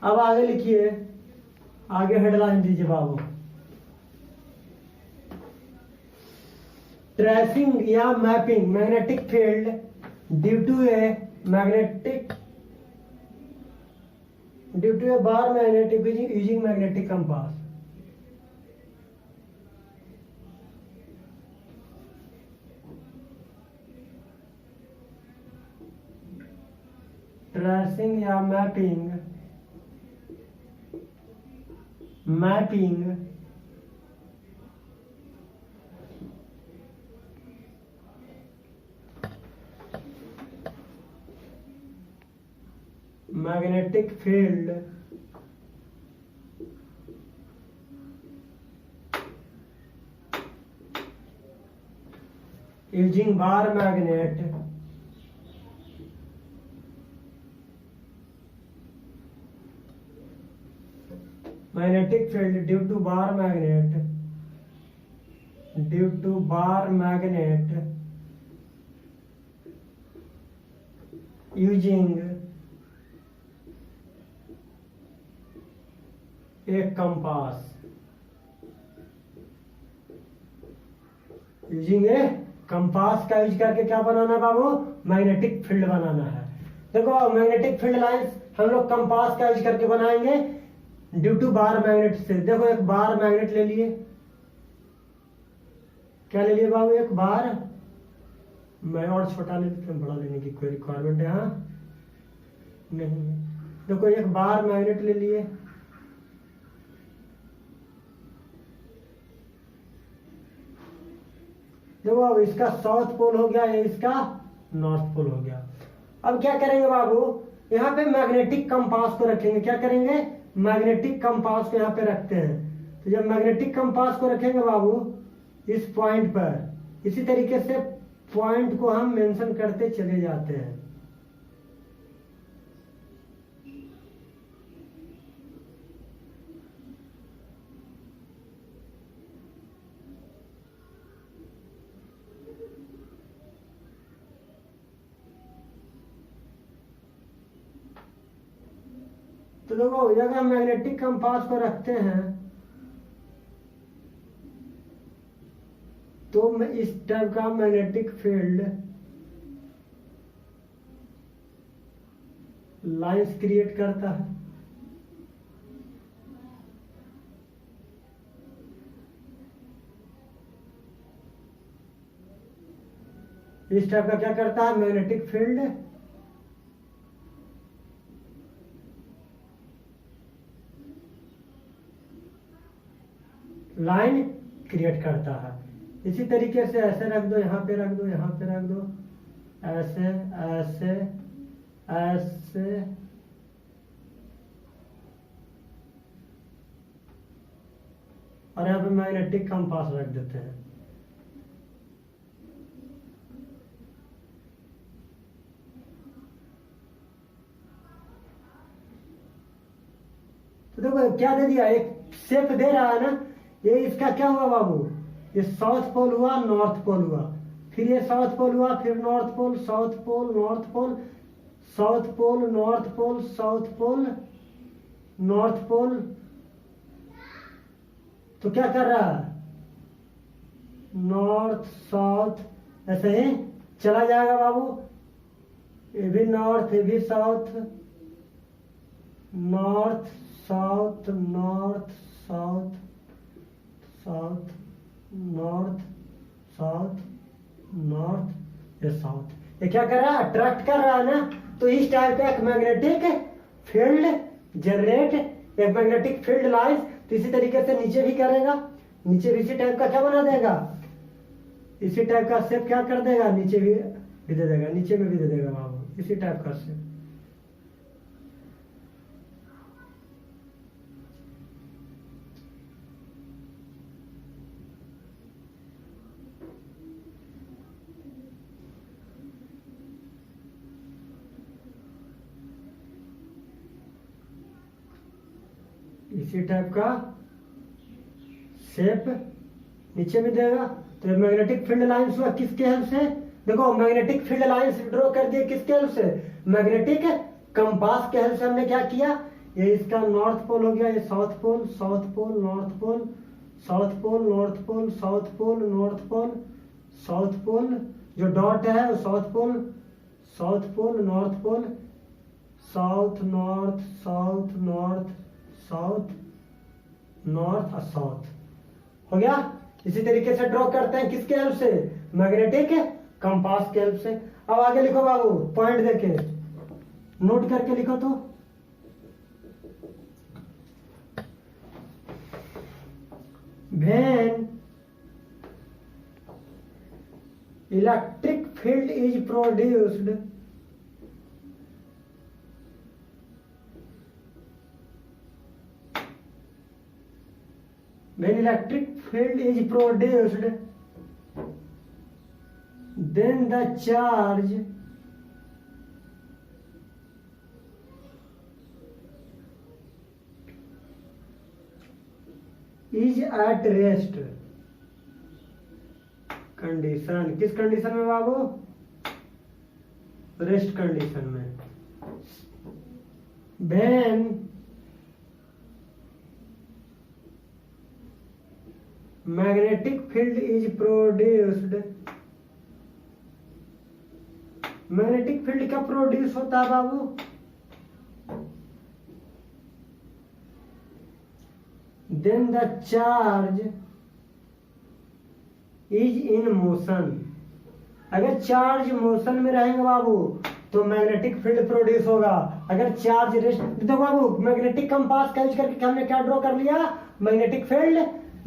अब आगे लिखिए, आगे हेडलाइन दीजिए बाबू। ट्रेसिंग या mapping magnetic field due to a bar magnetic using magnetic compass. Tracing या mapping magnetic field using bar magnet magnetic field due to bar magnet using a compass का use करके क्या बनाना है बाबू? मैग्नेटिक फील्ड बनाना है। देखो magnetic field lines हम लोग कंपास का यूज करके बनाएंगे ड्यू टू बार मैग्नेट से। देखो एक बार मैग्नेट ले लिए, क्या ले लिए बाबू? एक बार। मैं और छोटा ले लेते हैं, बड़ा लेने की कोई रिक्वायरमेंट है हाँ नहीं। देखो एक बार मैग्नेट ले लिए, देखो अब इसका साउथ पोल हो गया, ये इसका नॉर्थ पोल हो गया। अब क्या करेंगे बाबू? यहाँ पे मैग्नेटिक कंपास को रखेंगे। क्या करेंगे? मैग्नेटिक कंपास को यहाँ पे रखते हैं। तो जब मैग्नेटिक कंपास को रखेंगे बाबू इस पॉइंट पर, इसी तरीके से पॉइंट को हम मेंशन करते चले जाते हैं। तो देखो जगह मैग्नेटिक कंपास को रखते हैं तो मैं इस टाइप का मैग्नेटिक फील्ड लाइंस क्रिएट करता है। इस टाइप का क्या करता है? मैग्नेटिक फील्ड लाइन क्रिएट करता है। इसी तरीके से ऐसे रख दो, यहाँ पे रख दो, यहाँ पे रख दो, ऐसे ऐसे ऐसे, और यहाँ पे मैग्नेटिक कंपास रख देते हैं। तो देखो क्या दे दिया? एक शेप दे रहा है ना। ये इसका क्या हुआ बाबू? ये साउथ पोल हुआ, नॉर्थ पोल हुआ, फिर ये साउथ पोल हुआ, फिर north pole, south pole, north pole, south pole, north pole, south pole, north pole. तो क्या कर रहा है? नॉर्थ साउथ ऐसे ही चला जाएगा बाबू। ये भी नॉर्थ, ये भी south, north south, north south, south north, south north, ये साउथ। ये क्या कर रहा है? अट्रैक्ट कर रहा है ना। तो इस टाइप का एक मैग्नेटिक फील्ड जनरेट, एक मैग्नेटिक फील्ड लाइंस। तो इसी तरीके से नीचे भी करेगा, नीचे भी इसी टाइप का क्या बना देगा? इसी टाइप का शेप क्या कर देगा? नीचे भी दे देगा, नीचे में भी दे देगा बाबू, इसी टाइप का शेप। इसी टाइप का शेप नीचे भी देगा। तो मैग्नेटिक फील्ड लाइंस हुआ किसके हेल्प से? देखो मैग्नेटिक फील्ड लाइंस ड्रॉ कर दिए किसके हेल्प से? मैग्नेटिक कंपास के हेल्प से हमने क्या किया? ये इसका नॉर्थ पोल हो गया, ये south pole, south pole north pole, south pole north pole, south pole north pole, south pole जो डॉट है वो south pole, south pole north pole, south north south north south north और south हो गया। इसी तरीके से ड्रॉ करते हैं किसके हेल्प से, मैग्नेटिक कंपास के हेल्प से। अब आगे लिखो बाबू, पॉइंट देके नोट करके लिखो तो। when electric field is produced when electric field is produced then the charge is at rest condition. किस कंडीशन में बाबू, रेस्ट कंडीशन में। when magnetic field is produced, magnetic field का प्रोड्यूस होता है बाबू, then the charge is in motion। अगर charge motion में रहेंगे बाबू तो मैग्नेटिक फील्ड प्रोड्यूस होगा। अगर चार्ज रेस्ट, देखो बाबू मैग्नेटिक कंपास का यूज करके हमने क्या ड्रॉ कर लिया, मैग्नेटिक फील्ड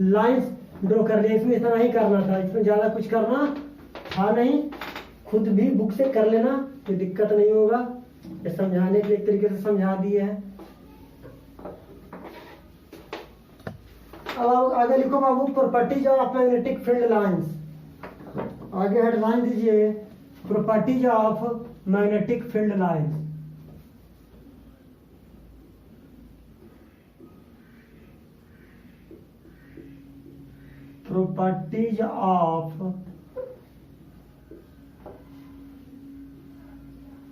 लाइंस ड्रॉ कर लिया। इसमें इतना ही करना था, इसमें ज्यादा कुछ करना था नहीं, खुद भी बुक से कर लेना, कोई दिक्कत नहीं होगा। ये समझाने के एक तरीके से समझा दिए है। अब आगे लिखो बाबू, properties of magnetic field lines. आगे हेडलाइन दीजिए, properties of magnetic field lines. Properties of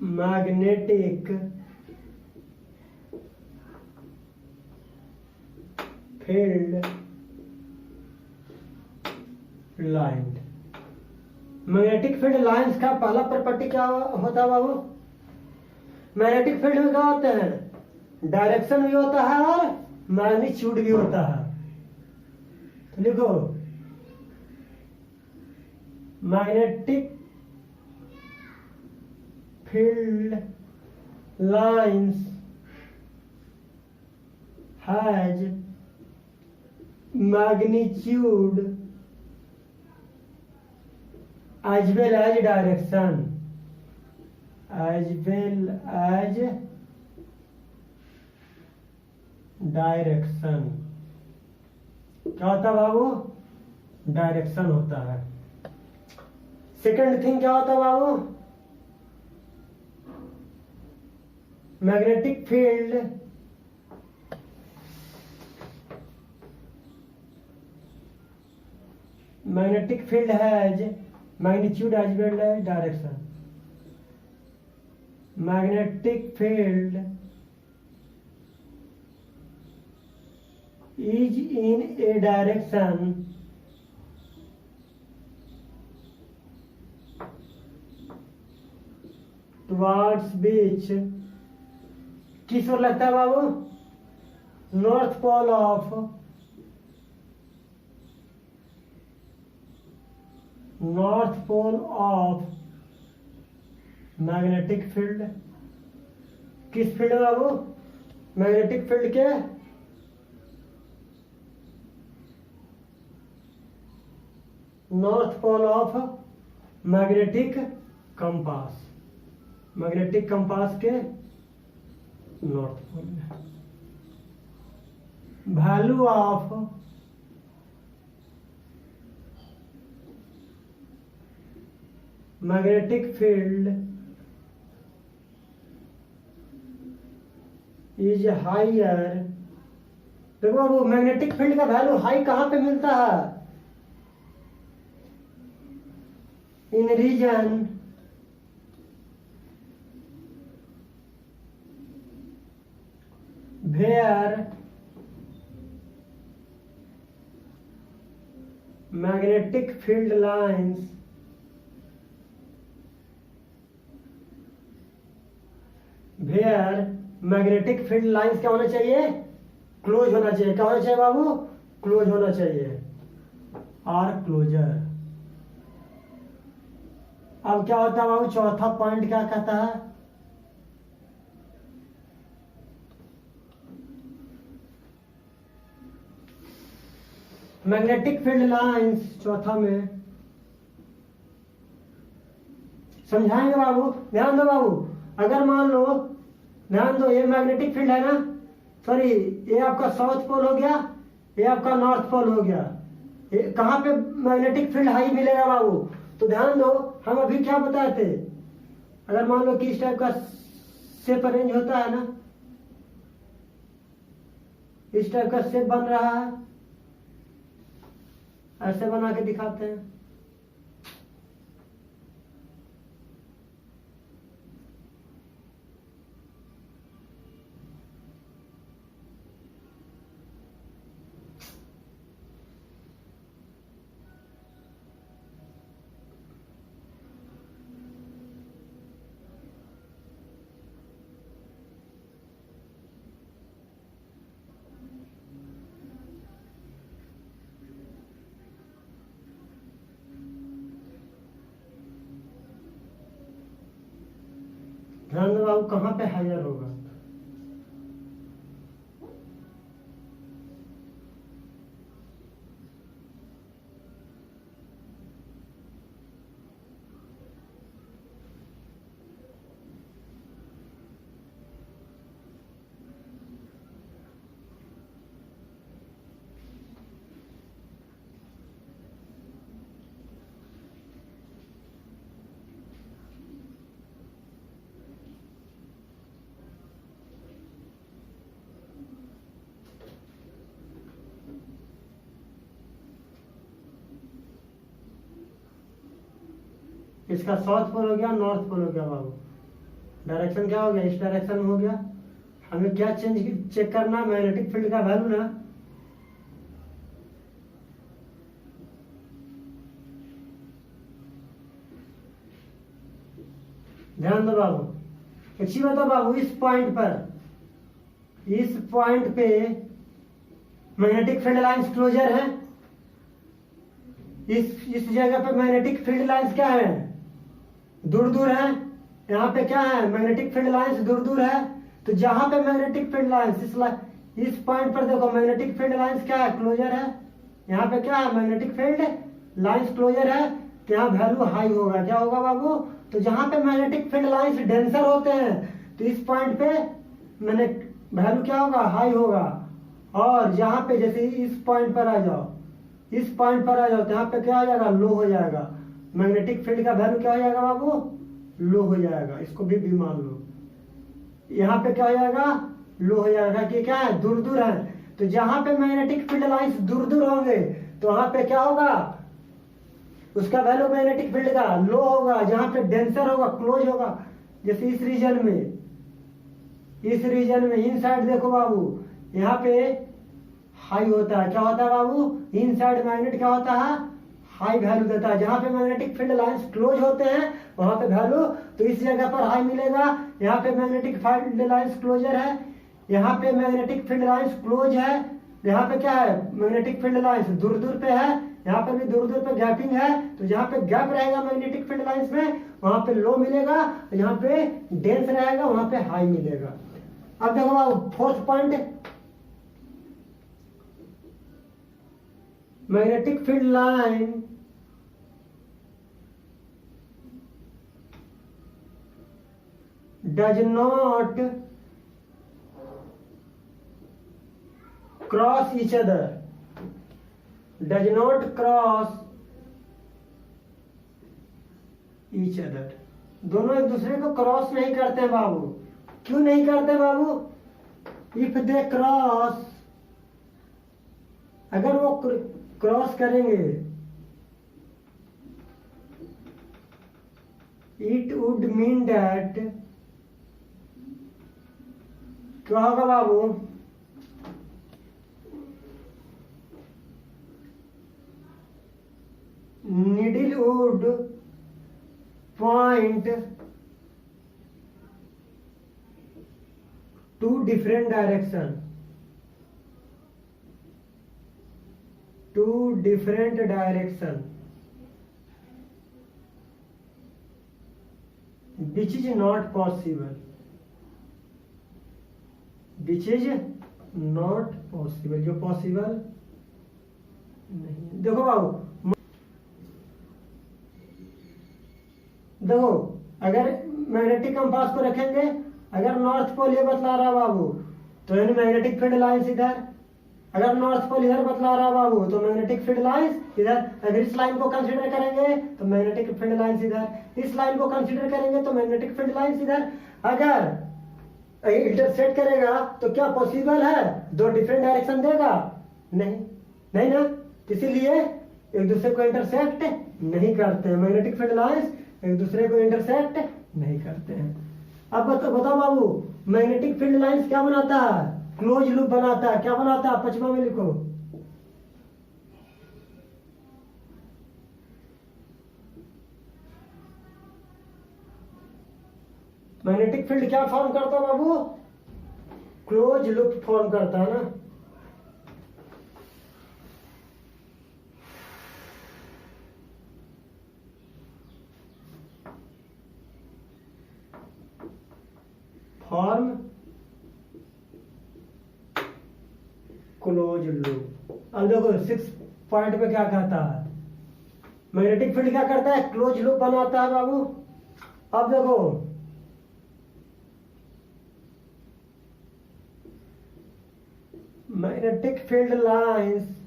magnetic field line. Magnetic field lines का पहला प्रॉपर्टी क्या होता है बाबू, मैग्नेटिक फील्ड में क्या होते हैं, डायरेक्शन भी होता है और मैग्नीट्यूड भी होता है। तो लिखो, magnetic field lines has magnitude as well as direction, as well as direction। क्या होता है बाबू, डायरेक्शन होता है। सेकंड थिंग क्या होता है बाबू, magnetic field magnetic field has magnitude as well as direction। magnetic field is in a direction towards which, किस ओर लगता है बाबू, north pole of, north pole of magnetic field. किस फील्ड है बाबू, मैग्नेटिक फील्ड के north pole of magnetic compass, magnetic compass के नॉर्थ पोल में। Value of magnetic field is higher। देखो बाबू, मैग्नेटिक फील्ड का वैल्यू हाई कहां पे मिलता है, in region where magnetic field lines where magnetic field lines क्या होना चाहिए? क्लोज होना चाहिए। क्या होना चाहिए बाबू? क्लोज होना चाहिए। Or closer. अब क्या होता है बाबू? चौथा पॉइंट क्या कहता है? मैग्नेटिक फील्ड लाइंस चौथा में समझाएंगे बाबू। ध्यान दो बाबू, अगर मान लो, ध्यान दो, ये मैग्नेटिक फील्ड है ना, सॉरी ये आपका साउथ पोल हो गया, ये आपका नॉर्थ पोल हो गया। ये कहाँ पे मैग्नेटिक फील्ड हाई मिलेगा बाबू? तो ध्यान दो, हम अभी क्या बताए थे, अगर मान लो कि इस टाइप का शेप अरेंज होता है ना, इस टाइप का शेप बन रहा है, ऐसे बना के दिखाते हैं। ध्यान दो बाबू, कहाँ पे हायर होगा? इसका साउथ पोल हो गया, नॉर्थ पोल हो गया बाबू। डायरेक्शन क्या हो गया? इस डायरेक्शन में हो गया। हमें क्या चेक करना? मैग्नेटिक फील्ड का वैल्यू ना। ध्यान दो बाबू, एक चीज बताओ बाबू, इस पॉइंट पे मैग्नेटिक फील्ड लाइंस क्लोजर है। इस जगह पे मैग्नेटिक फील्ड लाइंस क्या है? दूर दूर है। यहाँ पे क्या है? मैग्नेटिक फील्ड लाइंस दूर दूर है। तो जहां पे मैग्नेटिक फील्ड लाइंस, इस पॉइंट पर देखो, मैग्नेटिक फील्ड लाइंस क्या है? क्लोजर है। यहाँ पे क्या है? मैग्नेटिक फील्ड लाइंस क्लोजर है। तो यहाँ वैल्यू हाई होगा। क्या होगा बाबू? तो जहां पे मैग्नेटिक फील्ड लाइंस डेंसर होते हैं, तो इस पॉइंट पे मैंने वैल्यू क्या होगा? हाई होगा। और जहां पे जैसे इस पॉइंट पर आ जाओ, इस पॉइंट पर आ जाओ, तो यहाँ पे क्या हो जाएगा? लो हो जाएगा। मैग्नेटिक फील्ड का वैल्यू क्या हो जाएगा बाबू? लो हो जाएगा। इसको भी मान लो। यहाँ पे क्या हो जाएगा? लो हो जाएगा। कि क्या है? दूर दूर है। तो जहां पे मैग्नेटिक फील्ड लाइंस दूर दूर होंगे, तो वहां पे क्या होगा? उसका वैल्यू मैग्नेटिक फील्ड का लो होगा। जहां पे डेंसर होगा, क्लोज होगा। जैसे इस रीजन में इन साइड देखो बाबू, यहाँ पे हाई होता है। क्या होता है बाबू? इन साइड मैग्नेट क्या होता है? हाई वैल्यू देता है। जहां पे मैग्नेटिक फील्ड लाइंस क्लोज होते हैं, वहां पे वैल्यू, तो इस जगह पर हाई मिलेगा। यहाँ पे मैग्नेटिक फील्ड लाइंस क्लोजर है, यहाँ पे मैग्नेटिक फील्ड लाइंस क्लोज है। यहाँ पे क्या है? मैग्नेटिक फील्ड लाइंस दूर दूर पे है। यहाँ पे भी दूर दूर पे गैपिंग है। तो जहाँ पे गैप रहेगा मैग्नेटिक फील्ड लाइंस में, वहां पे लो मिलेगा। यहाँ पे डेंस रहेगा, वहां पे हाई मिलेगा। अब देखो fourth point, magnetic field line does not cross each other, does not cross each other। दोनों एक दूसरे को क्रॉस नहीं करते बाबू। क्यों नहीं करते बाबू? इफ दे क्रॉस, अगर वो क्रॉस करेंगे, इट वुड मीन दैट, क्या होगा बाबू? needle would point to different direction, which is not possible, जो पॉसिबल नहीं। देखो बाबू, देखो अगर मैग्नेटिक कंपास को रखेंगे, अगर नॉर्थ पोल ये बतला रहा बाबू तो यानी मैग्नेटिक फील्ड लाइंस इधर, अगर नॉर्थ पोल इधर बतला रहा बाबू तो मैग्नेटिक फील्ड लाइंस इधर। अगर इस लाइन को कंसीडर करेंगे तो मैग्नेटिक फील्ड लाइंस इधर, इस लाइन को कंसीडर करेंगे तो मैग्नेटिक फील्ड लाइंस इधर। अगर इंटरसेक्ट करेगा तो क्या पॉसिबल है दो डिफरेंट डायरेक्शन देगा? नहीं ना, इसीलिए एक दूसरे को इंटरसेक्ट नहीं करते हैं। मैग्नेटिक फील्ड लाइंस एक दूसरे को इंटरसेक्ट नहीं करते हैं। अब बताओ बाबू, मैग्नेटिक फील्ड लाइंस क्या बनाता है? क्लोज लूप बनाता है। क्या बनाता है? पचमा में लिखो। मैग्नेटिक फील्ड क्या फॉर्म करता है बाबू? क्लोज लूप फॉर्म करता है ना। Form close loop. अब देखो 6 पॉइंट पे क्या कहता है, मैग्नेटिक फील्ड क्या करता है? क्लोज लूप बनाता है बाबू। अब देखो magnetic field lines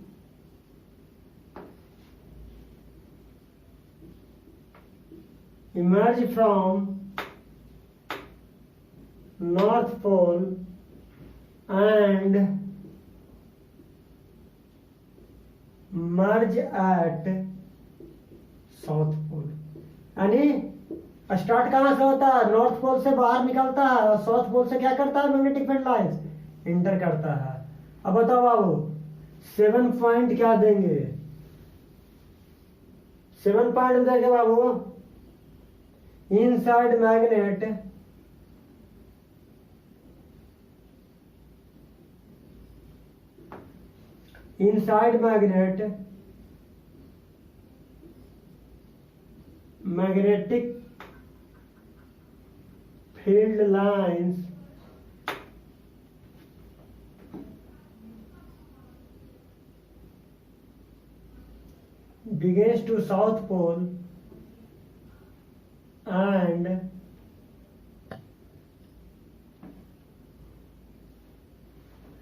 emerge from North Pole and merge at South Pole। यानी स्टार्ट कहां से होता है? नॉर्थ पोल से बाहर निकलता है और साउथ पोल से क्या करता है? मैग्नेटिक फील्ड लाइंस इंटर करता है। अब बताओ बाबू 7 पॉइंट क्या देंगे? 7 पॉइंट देंगे बाबू, inside magnet magnetic field lines begins to South Pole and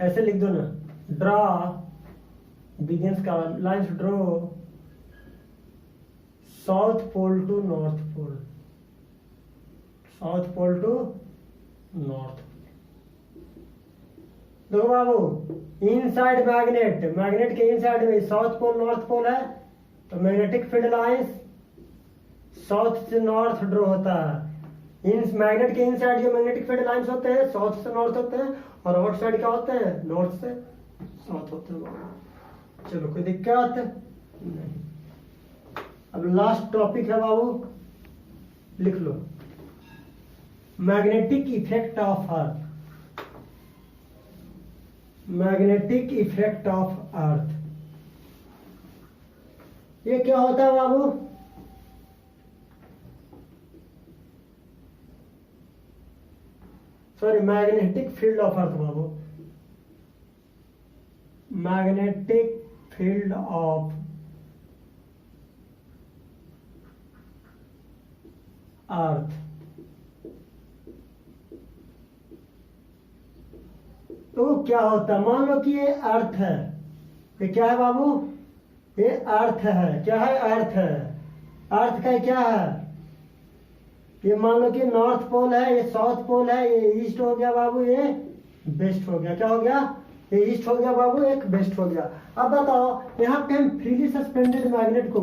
ऐसे लिख दो ना, ड्रा बिगिंस का lines draw south pole to north pole, south pole to north. देखो बाबू इनसाइड मैग्नेट के इनसाइड में साउथ पोल नॉर्थ पोल है, तो मैग्नेटिक फील्ड लाइंस साउथ से नॉर्थ ड्रॉ होता है। इन मैग्नेट के इनसाइड जो मैग्नेटिक फील्ड लाइंस होते हैं साउथ से नॉर्थ होते हैं, और आउटसाइड क्या होते हैं? नॉर्थ से साउथ होते हैं। चलो कोई दिक्कत नहीं। अब लास्ट टॉपिक है बाबू, लिख लो, magnetic effect of earth. Magnetic effect of earth ये क्या होता है बाबू? Sorry, magnetic field of earth बाबू, मैग्नेटिक फील्ड ऑफ अर्थ। तो क्या होता है? मान लो कि ये अर्थ है, ये क्या है बाबू? ये अर्थ है। क्या है? अर्थ है। अर्थ का क्या है? ये मान लो कि नॉर्थ पोल है, ये साउथ पोल है, ये ईस्ट हो गया बाबू, ये वेस्ट हो गया। क्या हो गया? ये ईस्ट हो गया बाबू, एक वेस्ट हो गया। अब बताओ यहाँ पे हम फ्रीली सस्पेंडेड मैग्नेट को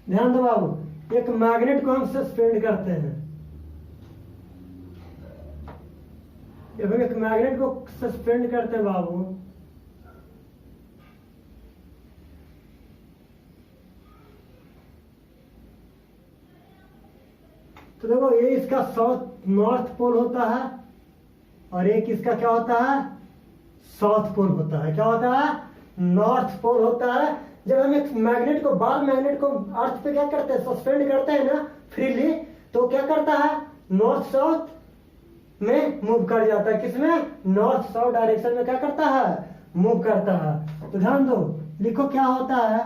ध्यान दो बाबू, एक मैग्नेट को हम सस्पेंड करते हैं, जब हम एक मैग्नेट को सस्पेंड करते हैं बाबू, तो देखो ये इसका साउथ नॉर्थ पोल होता है और एक इसका क्या होता है, साउथ पोल होता है। क्या होता है, नॉर्थ पोल होता है। जब हम एक मैग्नेट को, बार मैग्नेट को अर्थ पे क्या करते हैं, सस्पेंड करते हैं ना फ्रीली, तो क्या करता है, नॉर्थ साउथ में मूव कर जाता है। किसमें, नॉर्थ साउथ डायरेक्शन में क्या करता है, मूव करता है। तो ध्यान दो, लिखो क्या होता है,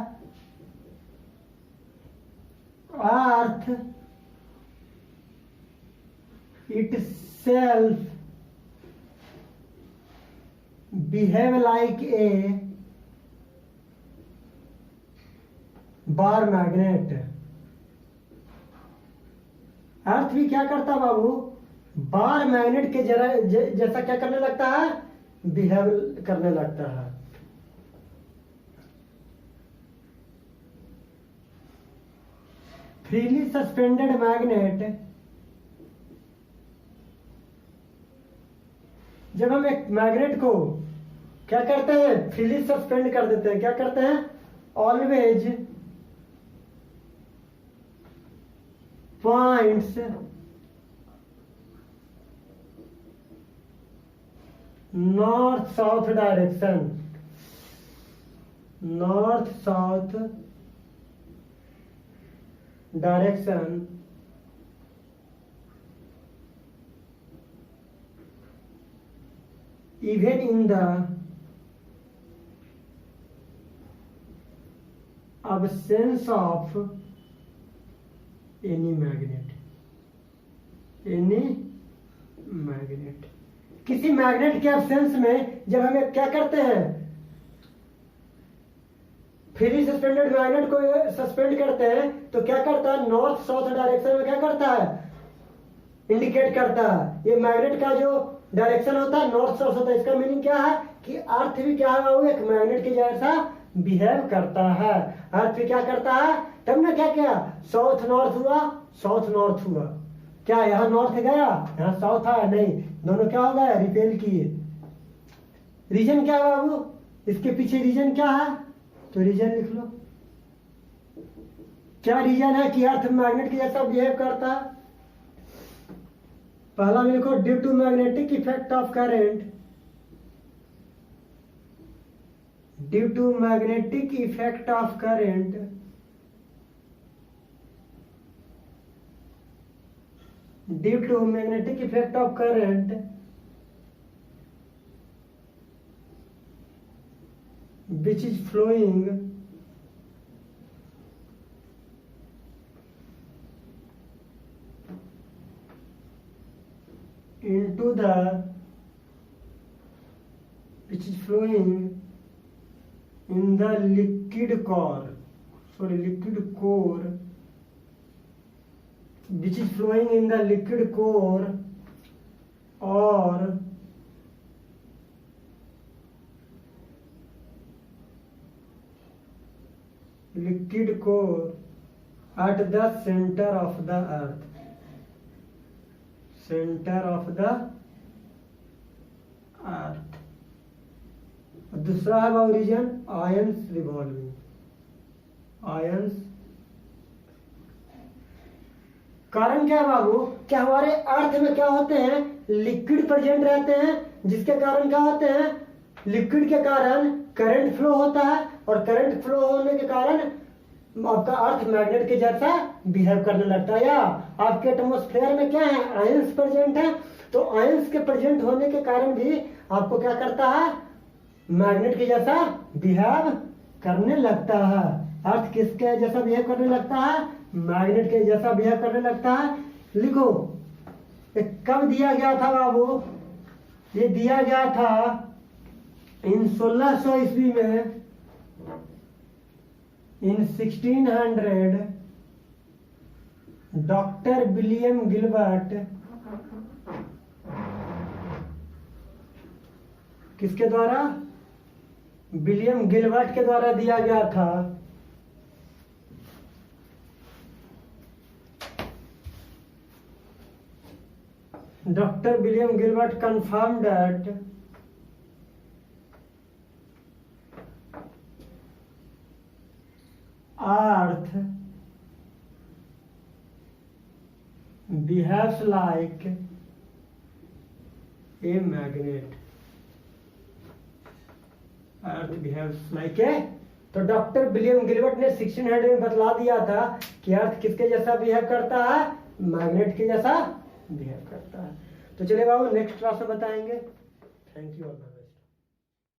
अर्थ itself behave like a bar magnet। अर्थ भी क्या करता बाबू, बार मैग्नेट के जैसा क्या करने लगता है, बिहेव करने लगता है। फ्रीली सस्पेंडेड मैग्नेट, जब हम एक मैग्नेट को क्या करते हैं, फ्रीली सस्पेंड कर देते हैं, क्या करते हैं, always points north south direction, north south direction, even in the absence of any magnet, any magnet। किसी मैग्नेट के एब्सेंस में जब हमें क्या करते हैं, फ्री सस्पेंडेड मैग्नेट को सस्पेंड करते हैं, तो क्या करता है, नॉर्थ साउथ डायरेक्शन में क्या करता है, इंडिकेट करता है। ये मैग्नेट का जो डायरेक्शन होता है नॉर्थ साउथ होता है। इसका मीनिंग क्या है कि अर्थ भी क्या है बाबू, एक मैग्नेट के जैसा बिहेव करता है। अर्थ भी क्या करता है, तब ना क्या किया, साउथ नॉर्थ हुआ, साउथ नॉर्थ हुआ। क्या यहाँ नॉर्थ गया, यहाँ साउथ आया, नहीं, दोनों क्या हो गया, रिपेल किए। रीजन क्या है बाबू, इसके पीछे रीजन क्या है, तो रीजन लिख लो। क्या रीजन है कि अर्थ मैग्नेट के जैसा बिहेव करता है। पहला में लिखो, due to magnetic effect of current, due to magnetic effect of current, due to magnetic effect of current which is flowing into the, which is flowing in the liquid core, sorry, liquid core, which is flowing in the liquid core or liquid core at the center of the earth, center of the earth। दूसरा है origin, ions revolving, ions. कारण क्या है बाबू, कि हमारे अर्थ में क्या होते हैं, लिक्विड प्रेजेंट रहते हैं, जिसके कारण क्या होते हैं, लिक्विड के कारण करंट फ्लो होता है, और करंट फ्लो होने के कारण आपका अर्थ मैग्नेट के जैसा बिहेव करने लगता है। या आपके एटमॉस्फेयर में क्या है, आयंस प्रेजेंट है, तो आयंस के प्रेजेंट होने के कारण भी आपको क्या करता है, मैग्नेट के जैसा बिहेव करने लगता है। अर्थ किसके जैसा बिहेव करने लगता है, मैग्नेट के जैसा बिहेव करने लगता है। लिखो, कब दिया गया था बाबू, ये दिया गया था इन 1600 ईस्वी में, इन 1600 डॉक्टर विलियम गिलबर्ट, किसके द्वारा, विलियम गिलबर्ट के द्वारा दिया गया था। Dr. William Gilbert confirmed that Earth behaves like a magnet. Earth behaves like a, तो डॉक्टर विलियम गिलबर्ट ने 1600 में बतला दिया था कि अर्थ किसके जैसा बिहेव करता है, मैग्नेट के जैसा बिहेव करता है। तो चलिए बाबू नेक्स्ट क्लास में बताएंगे। Thank you.